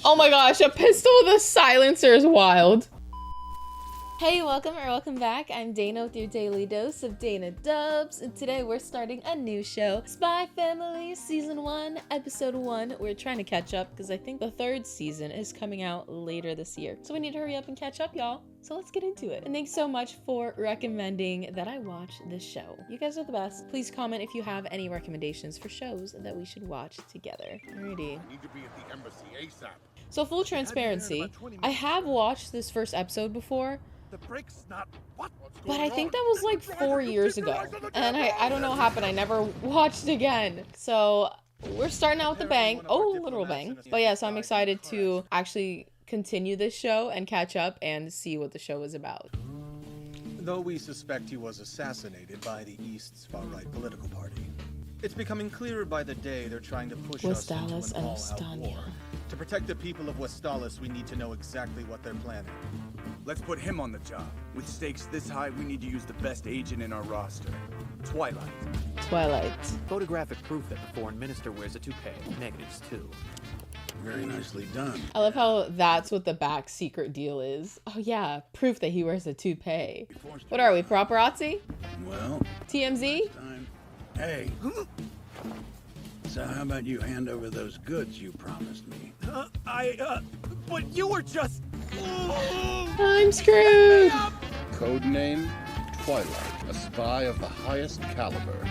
Oh my gosh, a pistol with a silencer is wild. Hey, welcome back. I'm Dana with your daily dose of Dana Dubs, and today we're starting a new show, Spy Family Season 1, Episode 1. We're trying to catch up because I think the third season is coming out later this year. So we need to hurry up and catch up, y'all. So let's get into it. And thanks so much for recommending that I watch this show. You guys are the best. Please comment if you have any recommendations for shows that we should watch together. Alrighty. I need to be at the embassy ASAP. So full transparency, I have watched this first episode before, The brake's not. What? but I think that was like 4 years ago. And I don't know what happened. I never watched again. So we're starting out with a bang. Oh, literal bang. But yeah, so I'm excited to actually continue this show and catch up and see what the show is about. Though we suspect he was assassinated by the East's far-right political party, it's becoming clearer by the day they're trying to push us into Westalis an and all-out Estania. war. To protect the people of Westalis, we need to know exactly what they're planning. Let's put him on the job. With stakes this high, we need to use the best agent in our roster. Twilight. Twilight. Photographic proof that the foreign minister wears a toupee. Negatives, too. Very nicely done. I love how that's what the back secret deal is. Oh yeah, proof that he wears a toupee. What are we, paparazzi? Well, TMZ? time. Hey. So how about you hand over those goods you promised me? But you were just... I'm screwed. Codename Twilight, a spy of the highest caliber.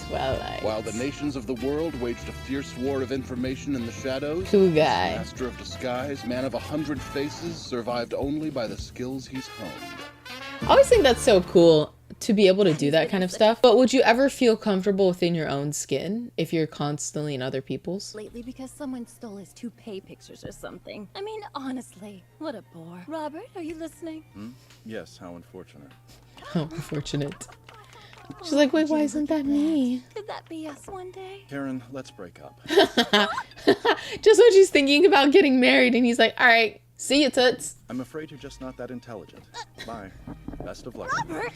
Twilight. While the nations of the world waged a fierce war of information in the shadows, Cool this guy. master of disguise, man of 100 faces, survived only by the skills he's honed. I always think that's so cool to be able to do that kind of stuff. But would you ever feel comfortable within your own skin if you're constantly in other people's? Lately because someone stole his toupee pictures or something. I mean, honestly, what a bore. Robert, are you listening? Yes, how unfortunate. How unfortunate. She's like, wait, why isn't that me? Could that be us one day? Karen, let's break up. Just when she's thinking about getting married and he's like, all right, see you, toots. I'm afraid you're just not that intelligent. Bye. Best of luck. Robert!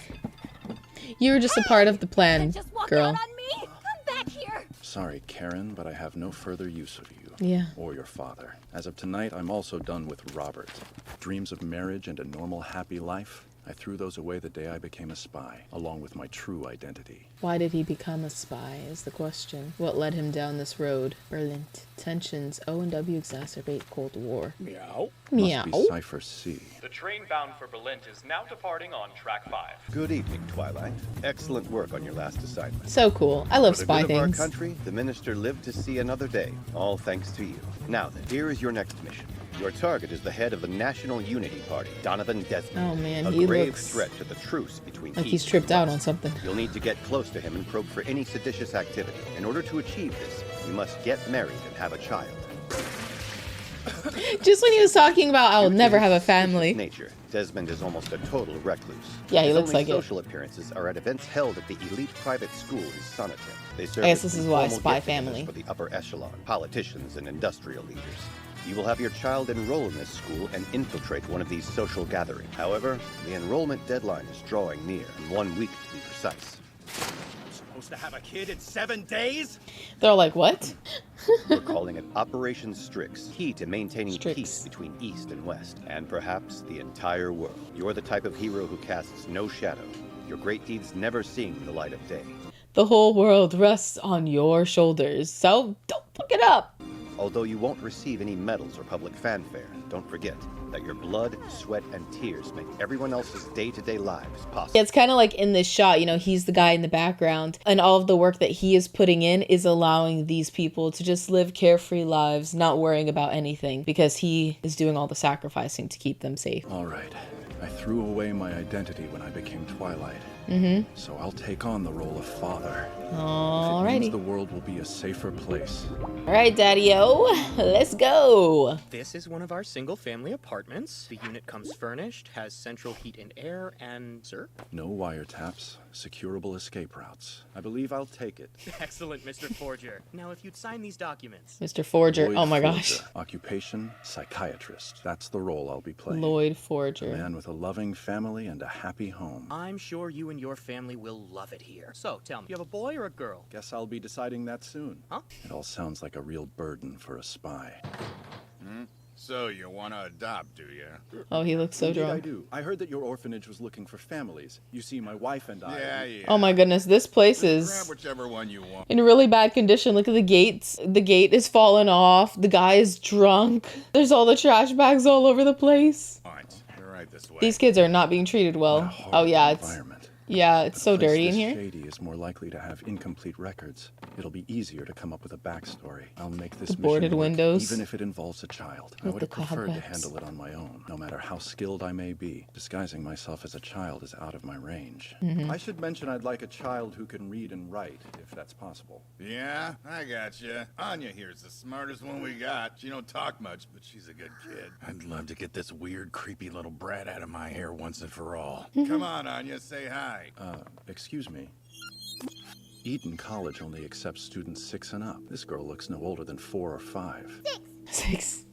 You were just a part of the plan, Just walk girl. out on me! Come back here! Sorry, Karen, but I have no further use of you. Yeah. Or your father. As of tonight, I'm also done with Robert. Dreams of marriage and a normal, happy life? I threw those away the day I became a spy, along with my true identity. Why did he become a spy is the question. What led him down this road? Berlin. Tensions. O&W exacerbate Cold War. Meow. Meow. Must be Cypher C. The train bound for Berlin is now departing on track 5. Good evening, Twilight. Excellent work on your last assignment. So cool. I love For the spy good of our things. country, the minister lived to see another day, all thanks to you. Now then, here is your next mission. Your target is the head of the National Unity Party, Donovan Desmond. Oh man, a he grave looks threat to the truce between like East he's and tripped out on West. something. You'll need to get close to him and probe for any seditious activity. In order to achieve this, you must get married and have a child. Just when he was talking about I'll Due to never his have a suspicious family. Nature, Desmond is almost a total recluse. Yeah, he His looks only like it. social appearances are at events held at the elite private school in Sonneton. They serve I guess as this is why informal spy get-togethers family. for the upper echelon, politicians and industrial leaders. You will have your child enroll in this school and infiltrate one of these social gatherings. However, the enrollment deadline is drawing near, in 1 week to be precise. Supposed to have a kid in 7 days? They're all like, what? We're calling it Operation STRIX, key to maintaining Strix. peace between East and West, and perhaps the entire world. You're the type of hero who casts no shadow, your great deeds never seeing the light of day. The whole world rests on your shoulders, so don't fuck it up. Although you won't receive any medals or public fanfare, don't forget that your blood, sweat, and tears make everyone else's day-to-day lives possible. It's kind of like in this shot, you know, he's the guy in the background, and all of the work that he is putting in is allowing these people to just live carefree lives, not worrying about anything, because he is doing all the sacrificing to keep them safe. All right. I threw away my identity when I became Twilight. So I'll take on the role of father. If it means Alrighty. the world will be a safer place. Alright, Daddy-O, let's go. This is one of our single-family apartments. The unit comes furnished, has central heat and air, and... Sir? No wiretaps, securable escape routes. I believe I'll take it. Excellent, Mr. Forger. Now, if you'd sign these documents. Mr. Forger, Lloyd oh my gosh. Forger. Occupation, psychiatrist. That's the role I'll be playing. Lloyd A Forger. man with a loving family and a happy home. I'm sure you and your family will love it here. So, tell me, you have a boy or a girl? Guess I'll be deciding that soon. Huh? It all sounds like a real burden for a spy. So you want to adopt, do you? Oh, he looks so Indeed I drunk. do. I heard that your orphanage was looking for families. You see, my wife and I... Yeah. Oh my goodness, this place Grab is whichever one you want. in really bad condition. Look at the gates. The gate is fallen off. The guy is drunk. There's all the trash bags all over the place. You're right this way. These kids are not being treated well. Oh yeah, it's so dirty in here. Shady is more likely to have incomplete records. It'll be easier to come up with a backstory. I'll make this The boarded mission work, windows. even if it involves a child. I With would the have preferred to cobwebs. handle it on my own, no matter how skilled I may be. Disguising myself as a child is out of my range. I should mention I'd like a child who can read and write, if that's possible. Yeah, I gotcha. Anya here's the smartest one we got. She don't talk much, but she's a good kid. I'd love to get this weird, creepy little brat out of my hair once and for all. Come on, Anya, say hi. Excuse me. Eden College only accepts students 6 and up. This girl looks no older than 4 or 5. 6.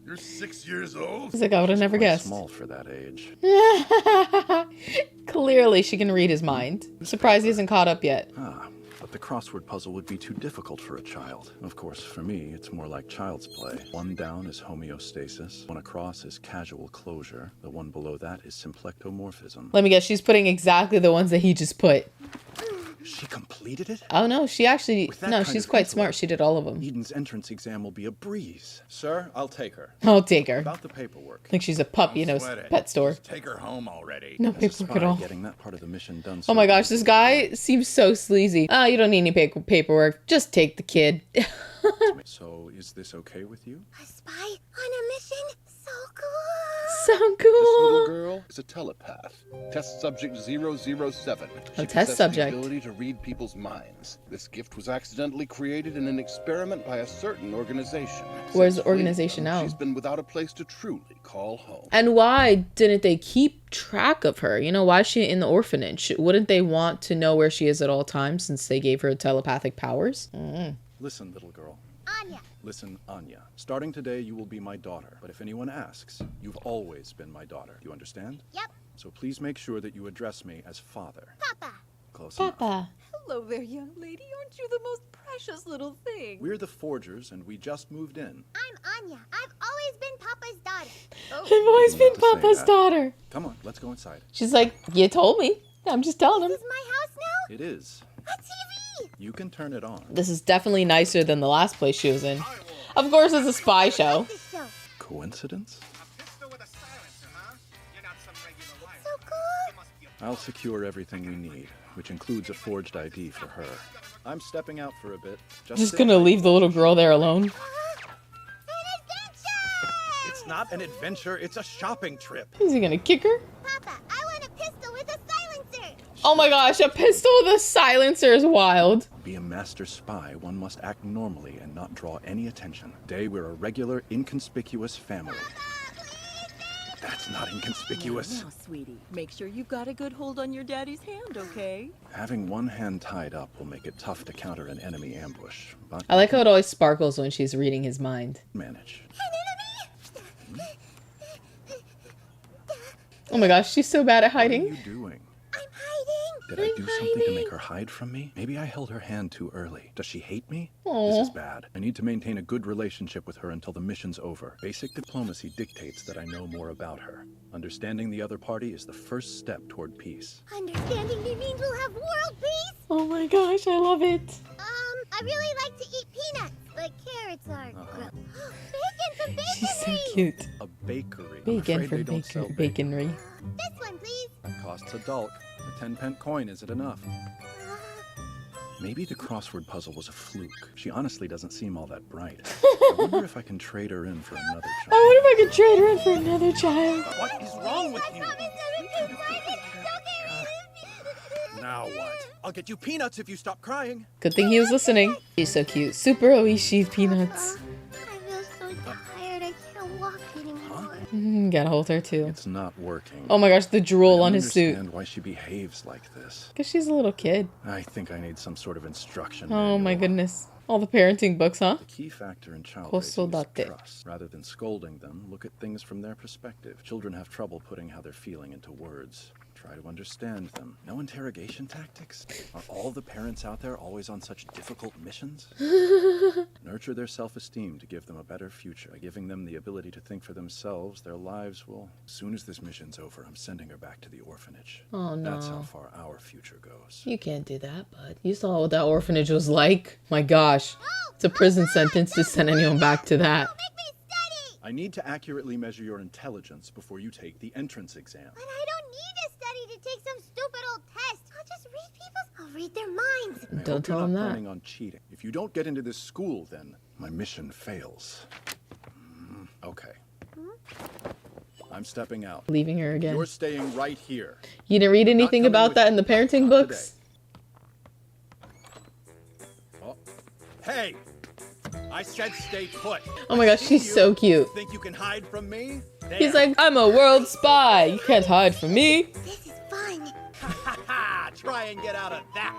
You're 6 years old? He's like, I would have never Quite guessed. small for that age. Clearly, she can read his mind. I'm surprised he isn't caught up yet. But the crossword puzzle would be too difficult for a child. Of course, for me, it's more like child's play. One down is homeostasis, one across is casual closure, the one below that is symplectomorphism. Let me guess, she's putting exactly the ones that he just put. She completed it? Oh no, she actually, With that no, kind she's of quite intellect, smart. She did all of them. Eden's entrance exam will be a breeze. Sir, I'll take her. I'll take her. About the paperwork. Like she's a puppy in a pet store. Take her home already. No As a paperwork at spy, all. getting that part of the mission done Oh my so gosh, this guy seems so sleazy. Oh, you don't need any paperwork. Just take the kid. So, is this okay with you? A spy on a mission? So cool. So This cool. little girl is a telepath. Test subject 007. She test possesses subject. the ability to read people's minds. This gift was accidentally created in an experiment by a certain organization. Where's Since the organization fleeing them, now? She's been without a place to truly call home. And why didn't they keep track of her? You know, why is she in the orphanage? Wouldn't they want to know where she is at all times since they gave her telepathic powers? Listen, little girl. Anya. Listen, Anya. Starting today, you will be my daughter. But if anyone asks, you've always been my daughter. Do you understand? Yep. So please make sure that you address me as father. Papa. Close enough. Papa. Hello there, young lady. Aren't you the most precious little thing? We're the Forgers, and we just moved in. I'm Anya. I've always been Papa's daughter. I've always been to say Papa's that. daughter. Come on, let's go inside. She's like, you told me. I'm just telling him. This is my house now? It is. A TV. You can turn it on. This is definitely nicer than the last place she was in. Of course, it's a spy show. This show. Coincidence? So cool. I'll secure everything we need, which includes a forged ID for her. I'm stepping out for a bit. Just gonna leave the little girl there alone. An adventure! It's not an adventure, it's a shopping trip. Is he gonna kick her? Papa, I want a pistol with a silencer. Oh my gosh, a pistol with a silencer is wild. Be a master spy, one must act normally and not draw any attention. Today, we're a regular, inconspicuous family. That's not inconspicuous. Now, sweetie, make sure you've got a good hold on your daddy's hand, okay? Having one hand tied up will make it tough to counter an enemy ambush, but I like how it always sparkles when she's reading his mind. manage. Oh my gosh, she's so bad at What are hiding. you doing? I'm hiding. Did I do something to make her hide from me? Maybe I held her hand too early. Does she hate me? Aw. This is bad. I need to maintain a good relationship with her until the mission's over. Basic diplomacy dictates that I know more about her. Understanding the other party is the first step toward peace. Understanding me means we'll have world peace. Oh my gosh, I love it. I really like to eat peanuts, but carrots are gross. Bacon from bakery. She's so cute. A bakery. I'm Bacon afraid for they don't sell baconry. This one, please. Costs a dolk. A 10-pence coin, is it enough? Maybe the crossword puzzle was a fluke. She honestly doesn't seem all that bright. I wonder if I can trade her in for another I child. wonder if I could trade her in for another child. What is wrong with you? I promise never to find it. Don't get rid of me. Now what? I'll get you peanuts if you stop crying. Good thing he was listening. She's so cute. Super Oishi peanuts. I feel so tired. I can't walk anymore. Gotta hold her too. It's not working. Oh my gosh, the drool I on don't his suit. understand why she behaves like this. Because she's a little kid. I think I need some sort of instruction Oh my manual. goodness. All the parenting books, huh? The key factor in child raising is Kosodate. trust. Rather than scolding them, look at things from their perspective. Children have trouble putting how they're feeling into words. Try to understand them. No interrogation tactics? Are all the parents out there always on such difficult missions? Nurture their self-esteem to give them a better future. By giving them the ability to think for themselves, their lives will... As soon as this mission's over, I'm sending her back to the orphanage. Oh, no. That's how far our future goes. You can't do that, bud. You saw what that orphanage was like. My gosh. It's a prison sentence to send anyone back to that. I need to accurately measure your intelligence before you take the entrance exam. But I don't need to study to take some stupid old test. I'll just read people's... I'll read their minds. Don't tell them that. I'm planning on cheating. If you don't get into this school, then my mission fails. Okay. I'm stepping out. Leaving her again. You're staying right here. You didn't read anything about that in the parenting books? Oh. Hey! I said stay put. Oh my gosh, she's so cute. Think you can hide from me? He's like, I'm a world spy. You can't hide from me. This is fun. Try and get out of that.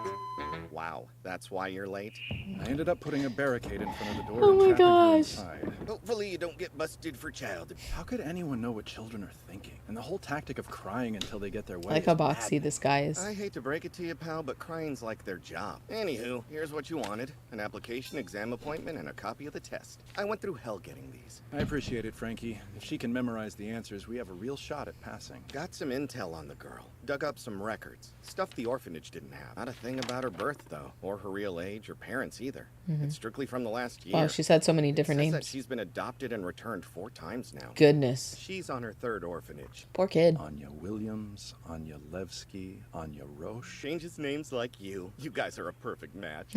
Wow, that's why you're late? I ended up putting a barricade in front of the door. Oh and my trapping her gosh. inside. Hopefully you don't get busted for child abuse. How could anyone know what children are thinking? And the whole tactic of crying until they get their way. I like how is boxy maddening. this guy is. I hate to break it to you, pal, but crying's like their job. Anywho, here's what you wanted. An application, exam appointment, and a copy of the test. I went through hell getting these. I appreciate it, Frankie. If she can memorize the answers, we have a real shot at passing. Got some intel on the girl. Dug up some records. Stuff the orphanage didn't have. Not a thing about her birth, though. Or her real age or parents, either. It's strictly from the last year. Wow, she's had so many different It says names. that she's been adopted and returned 4 times now. Goodness. She's on her 3rd orphanage. Poor kid. Anya Williams, Anya Levsky, Anya Roche. Changes names like you. You guys are a perfect match.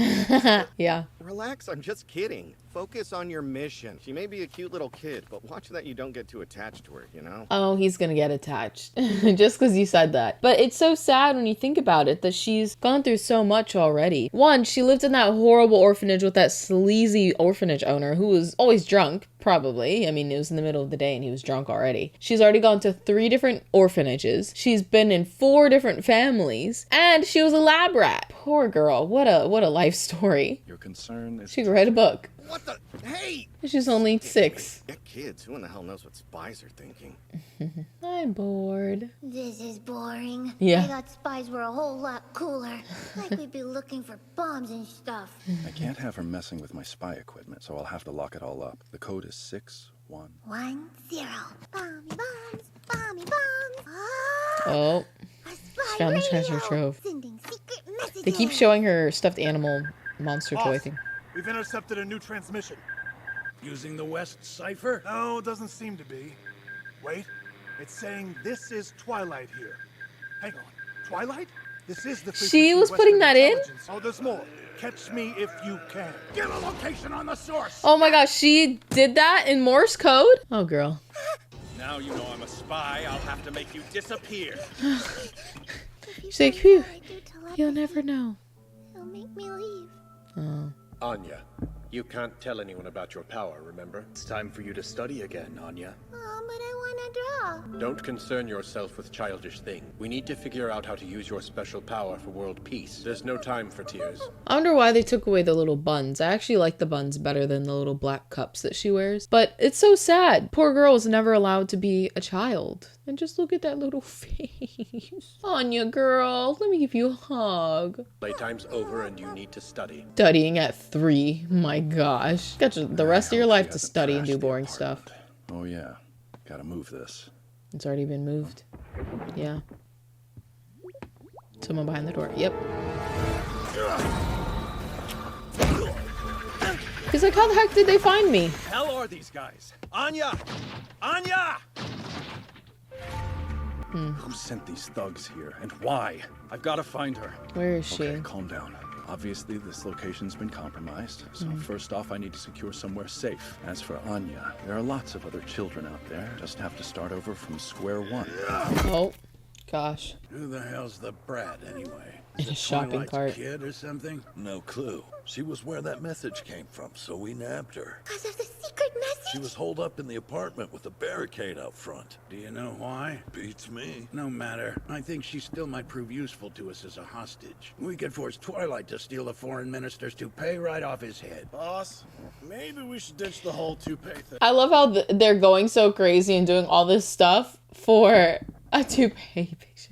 Yeah. Relax, I'm just kidding. Focus on your mission. She may be a cute little kid, but watch that you don't get too attached to her, you know? Oh, he's gonna get attached. Just because you said that. But it's so sad when you think about it that she's gone through so much already. One, she lived in that horrible orphanage with that sleazy orphanage owner who was always drunk. Probably. I mean, it was in the middle of the day and he was drunk already. She's already gone to 3 different orphanages. She's been in 4 different families. And she was a lab rat. Poor girl. What a life story. Your concern is... She could write a book. What the? Hey! She's only 6. Get kids. Who in the hell knows what spies are thinking? I'm bored. This is boring. Yeah. I thought spies were a whole lot cooler. Like we'd be looking for bombs and stuff. I can't have her messing with my spy equipment, so I'll have to lock it all up. The code is 610. 10. Bomby bombs, bomby bombs. Oh. A She spy found the radio. treasure trove. Sending secret messages. They keep showing her stuffed animal monster toy thing. We've intercepted a new transmission. Using the West cipher? No, doesn't seem to be. Wait, it's saying this is Twilight here. Hang on, Twilight? This is the She was frequency putting that in? intelligence. Oh, there's more. Catch me if you can. Get a location on the source! Oh my gosh, she did that in Morse code? Oh, girl. Now you know I'm a spy. I'll have to make you disappear. She's like, phew, you'll never know. It'll make me leave. Oh. Anya, you can't tell anyone about your power, remember? It's time for you to study again, Anya. Oh, but I want to draw. Don't concern yourself with childish things. We need to figure out how to use your special power for world peace. There's no time for tears. I wonder why they took away the little buns. I actually like the buns better than the little black cups that she wears. But it's so sad. Poor girl was never allowed to be a child. And just look at that little face. Anya, girl, let me give you a hug. Playtime's over and you need to study. Studying at 3. My gosh. Got the rest of your life to study and do boring stuff. Oh yeah, gotta move this. It's already been moved. Yeah. Someone behind the door. Yep. He's like, how the heck did they find me? Hell are these guys? Anya! Anya! Who sent these thugs here and why? I've got to find her. Where is she? Okay, calm down. Obviously, this location's been compromised, so first off, I need to secure somewhere safe. As for Anya, there are lots of other children out there. Just have to start over from square one. Oh, gosh. Who the hell's the brat, anyway? In a shopping Twilight's cart. kid or something? No clue. She was where that message came from, so we nabbed her. Because of the secret message? She was holed up in the apartment with a barricade out front. Do you know why? Beats me. No matter. I think she still might prove useful to us as a hostage. We could force Twilight to steal the foreign minister's toupee right off his head. Boss, maybe we should ditch the whole toupee thing. I love how they're going so crazy and doing all this stuff for a toupee picture.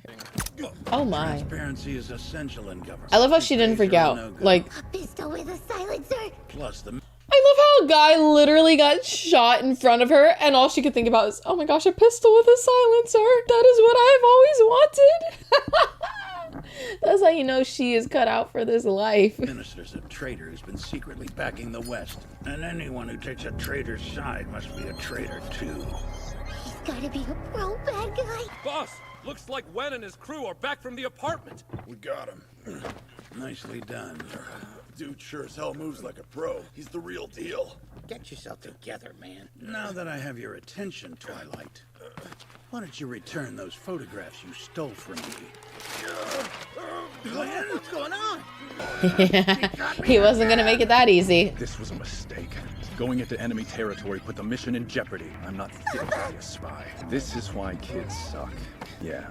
Oh my. Transparency is essential in government. I love how she didn't freak out. Like, A pistol with a silencer. Plus the... I love a guy literally got shot in front of her and all she could think about is, oh my gosh, a pistol with a silencer. That is what I've always wanted. That's how you know she is cut out for this life. Minister's a traitor who's been secretly backing the West. And anyone who takes a traitor's side must be a traitor too. He's gotta be a pro bad guy. Boss, looks like Wen and his crew are back from the apartment. We got him. Nicely done. Dude sure as hell moves like a pro. He's the real deal. Get yourself together, man. Now that I have your attention, Twilight, why don't you return those photographs you stole from me? Glenn, what's going on? He wasn't gonna make it that easy. This was a mistake. Going into enemy territory put the mission in jeopardy. I'm not fit to be a spy. This is why kids suck. Yeah.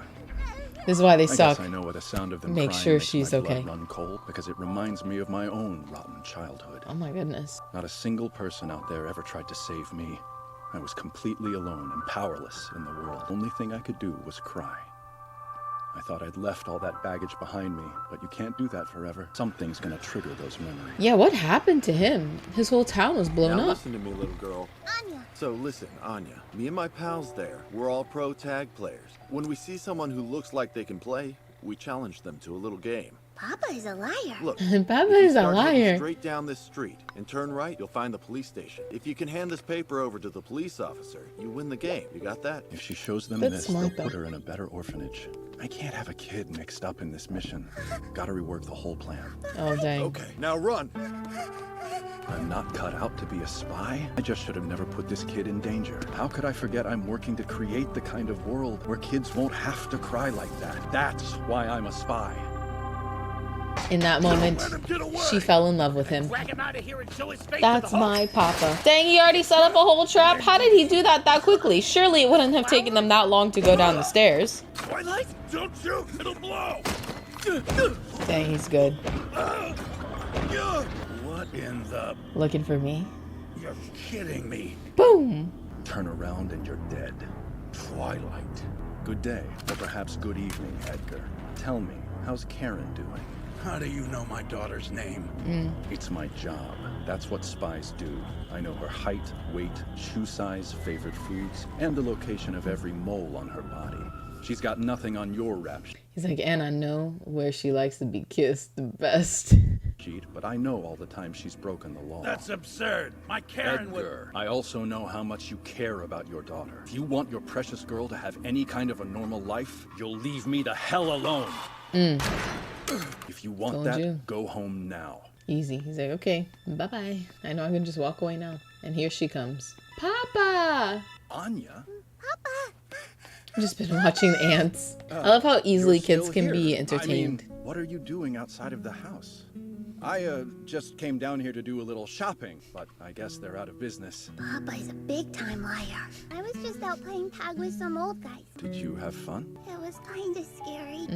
This is why they I suck. guess I know what the sound of them Make crying sure makes she's my okay. blood run cold, because it reminds me of my own rotten childhood. Oh my goodness. Not a single person out there ever tried to save me. I was completely alone and powerless in the world. The only thing I could do was cry. I thought I'd left all that baggage behind me, but you can't do that forever. Something's gonna trigger those memories. Yeah, what happened to him? His whole town was blown Now up. listen to me, little girl. Anya. So listen, Anya, me and my pals there, we're all pro tag players. When we see someone who looks like they can play, we challenge them to a little game. Papa is a liar. Look, Papa if you is a start heading liar. straight down this street and turn right, you'll find the police station. If you can hand this paper over to the police officer, you win the game. You got that? If she shows them That's this, smart, they'll put though. her in a better orphanage. I can't have a kid mixed up in this mission. Gotta rework the whole plan. Oh, dang. Okay, now run. I'm not cut out to be a spy. I just should have never put this kid in danger. How could I forget I'm working to create the kind of world where kids won't have to cry like that? That's why I'm a spy. In that moment, she fell in love with him. That's my papa. Dang, he already set up a whole trap? How did he do that quickly? Surely it wouldn't have taken them that long to go down the stairs. Twilight, don't shoot! It'll blow! Dang, he's good. What in the... Looking for me? You're kidding me. Boom! Turn around and you're dead. Twilight. Good day, or perhaps good evening, Edgar. Tell me, how's Karen doing? How do you know my daughter's name? It's my job. That's what spies do. I know her height, weight, shoe size, favorite foods, and the location of every mole on her body. She's got nothing on your rap He's like, and I know where she likes to be kissed the best. sheet, but I know all the time she's broken the law. That's absurd. My Karen would... Edgar, I also know how much you care about your daughter. If you want your precious girl to have any kind of a normal life, you'll leave me the hell alone. If you want that, go home now. Easy. He's like, okay, bye-bye. I know I can just walk away now. And here she comes. Papa! Anya? Papa! I've just been watching the ants. I love how easily kids can be entertained. I mean, what are you doing outside of the house? I, just came down here to do a little shopping, but I guess they're out of business. Papa is a big-time liar. I was just out playing tag with some old guys. Did you have fun? It was kinda scary.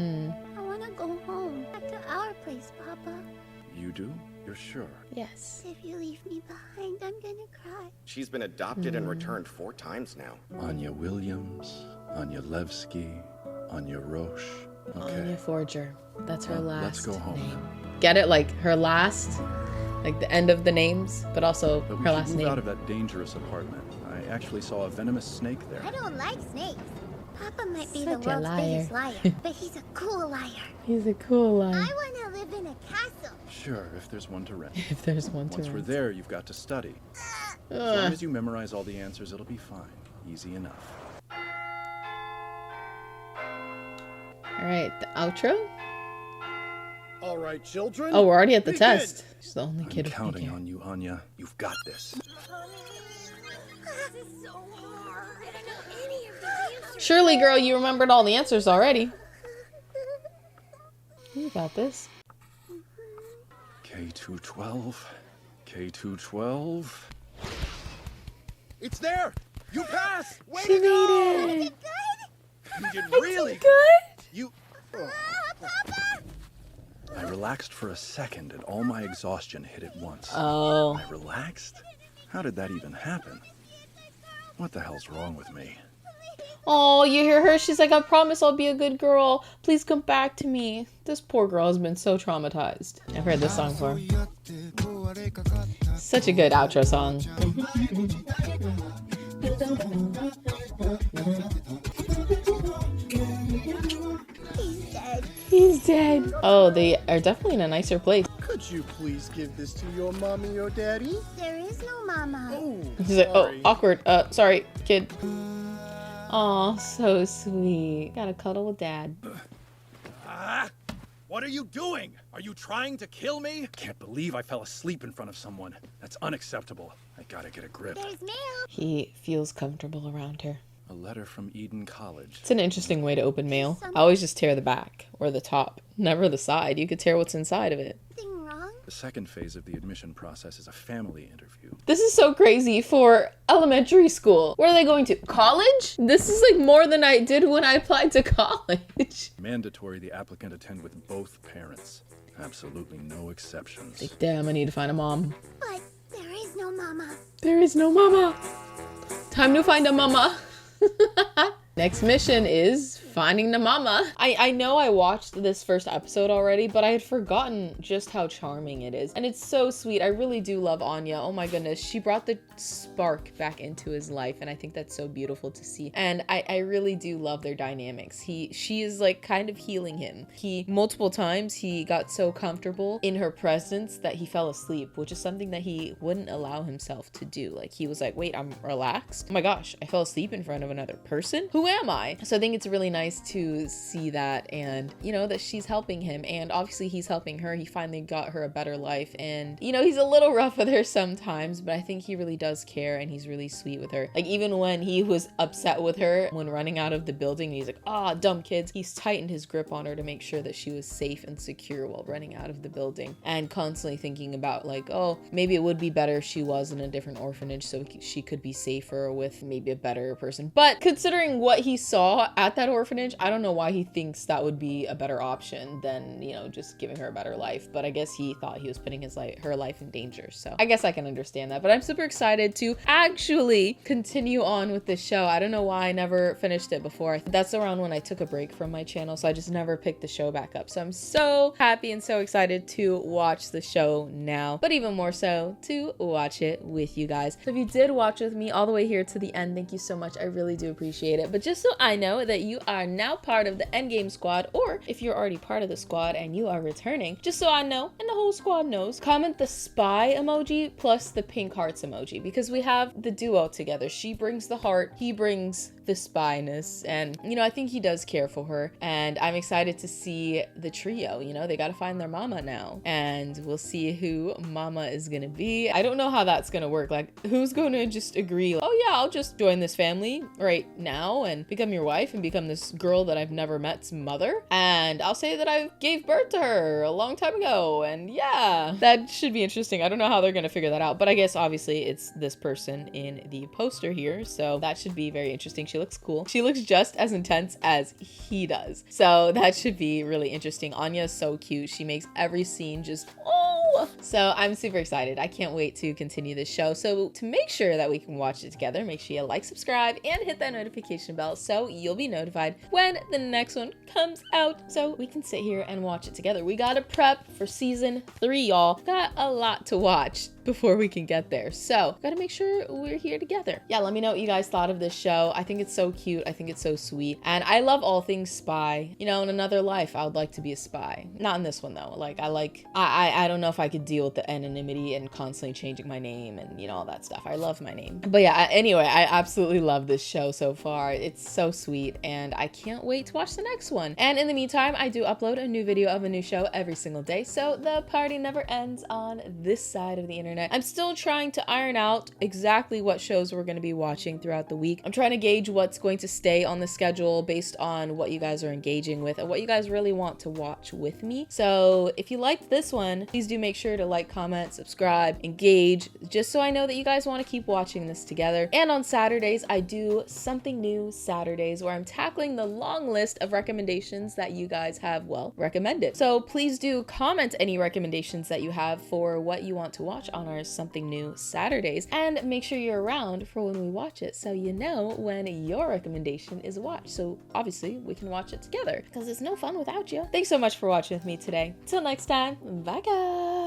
I wanna go home. Back to our place, Papa. You do? You're sure? Yes. If you leave me behind, I'm gonna cry. She's been adopted and returned 4 times now. Anya Williams, Anya Levsky, Anya Roche. Okay. Anya Forger. That's her last Let's go home. name. Get it? Like her last, like the end of the names, but also But we her should last move name. out of that dangerous apartment. I actually saw a venomous snake there. I don't like snakes. Papa might be Such the a world's liar. biggest liar, but he's a cool liar. He's a cool liar. I wanna live in a castle. Sure, if there's one to rent. If there's one to Once we're rent. there, you've got to study. As long as you memorize all the answers, it'll be fine. Easy enough. All right, the outro. All right, children. Oh, we're already at the begin. test. She's the only kid I'm who counting can. on you, Anya. You've got this. This is so hard. I don't know any of the answers. Surely, girl, you remembered all the answers already. You got this. K212. K212. It's there. You passed. Way She to go. made it. You did I really did good. You. I relaxed for a second and all my exhaustion hit at once. Oh. I relaxed? How did that even happen? What the hell's wrong with me? Oh, you hear her? She's like, I promise I'll be a good girl. Please come back to me. This poor girl has been so traumatized. I've heard this song before. Such a good outro song. He's dead. He's dead. Oh, they are definitely in a nicer place. Could you please give this to your mommy or daddy? There is no mama. Oh, He's like, oh, awkward. Sorry, kid. Aw, so sweet. Gotta cuddle with dad. Ah! What are you doing? Are you trying to kill me? Can't believe I fell asleep in front of someone. That's unacceptable. I gotta get a grip. There's mail. He feels comfortable around her. A letter from Eden College. It's an interesting way to open mail. I always just tear the back or the top, never the side. You could tear what's inside of it. Something wrong? The second phase of the admission process is a family interview. This is so crazy for elementary school. Where are they going to? College? This is like more than I did when I applied to college. Mandatory the applicant attend with both parents. Absolutely no exceptions. Like, damn, I need to find a mom. But there is no mama. There is no mama. Time to find a mama. Next mission is finding the mama. I know I watched this first episode already, but I had forgotten just how charming it is. And it's so sweet. I really do love Anya. Oh my goodness. She brought the spark back into his life, and I think that's so beautiful to see. And I really do love their dynamics. She is like kind of healing him. Multiple times he got so comfortable in her presence that he fell asleep, which is something that he wouldn't allow himself to do. Like, he was like, wait, I'm relaxed. Oh my gosh, I fell asleep in front of another person? Who am I? So I think it's really nice to see that, and you know, that she's helping him, and obviously he's helping her. He finally got her a better life, and you know, he's a little rough with her sometimes, but I think he really does care, and he's really sweet with her. Like, even when he was upset with her when running out of the building, he's like, ah, dumb kids. He's tightened his grip on her to make sure that she was safe and secure while running out of the building, and constantly thinking about like, oh, maybe it would be better if she was in a different orphanage so she could be safer with maybe a better person. But considering what he saw at that orphanage, I don't know why he thinks that would be a better option than, you know, just giving her a better life. But I guess he thought he was putting her life in danger. So I guess I can understand that. But I'm super excited to actually continue on with this show. I don't know why I never finished it before. That's around when I took a break from my channel, so I just never picked the show back up. So I'm so happy and so excited to watch the show now, but even more so to watch it with you guys. So if you did watch with me all the way here to the end, thank you so much. I really do appreciate it. But just so I know that you are now part of the Endgame squad, or if you're already part of the squad and you are returning, just so I know and the whole squad knows, comment the spy emoji plus the pink hearts emoji, because we have the duo together. She brings the heart, he brings the spyness, and you know, I think he does care for her, and I'm excited to see the trio. You know, they got to find their mama now, and we'll see who mama is gonna be. I don't know how that's gonna work. Like, who's gonna just agree, oh yeah, I'll just join this family right now and become your wife and become this girl that I've never met's mother, and I'll say that I gave birth to her a long time ago, and yeah, that should be interesting. I don't know how they're gonna figure that out, but I guess obviously it's this person in the poster here, so that should be very interesting. She looks cool. She looks just as intense as he does, so that should be really interesting. Anya is so cute. She makes every scene just, oh, so I'm super excited. I can't wait to continue this show. So to make sure that we can watch it together, make sure you like, subscribe, and hit that notification bell so you'll be notified when the next one comes out, so we can sit here and watch it together. We gotta prep for season 3, y'all. Got a lot to watch before we can get there, so gotta make sure we're here together. Yeah, let me know what you guys thought of this show. I think it's so cute. I think it's so sweet, and I love all things spy. You know, in another life I would like to be a spy. Not in this one though. Like, I don't know if I could deal with the anonymity and constantly changing my name and, you know, all that stuff. I love my name, but yeah, anyway, I absolutely love this show so far. It's so sweet, and I can't wait to watch the next one. And in the meantime, I do upload a new video of a new show every single day, so the party never ends on this side of the internet. I'm still trying to iron out exactly what shows we're going to be watching throughout the week. I'm trying to gauge what's going to stay on the schedule based on what you guys are engaging with and what you guys really want to watch with me. So if you liked this one, please do make sure to like, comment, subscribe, engage, just so I know that you guys want to keep watching this together. And on Saturdays, I do something new Saturdays where I'm tackling the long list of recommendations that you guys have, well, recommended. So please do comment any recommendations that you have for what you want to watch on our Something New Saturdays, and make sure you're around for when we watch it so you know when your recommendation is watched, so obviously we can watch it together, because it's no fun without you. Thanks so much for watching with me today. Till next time, bye guys.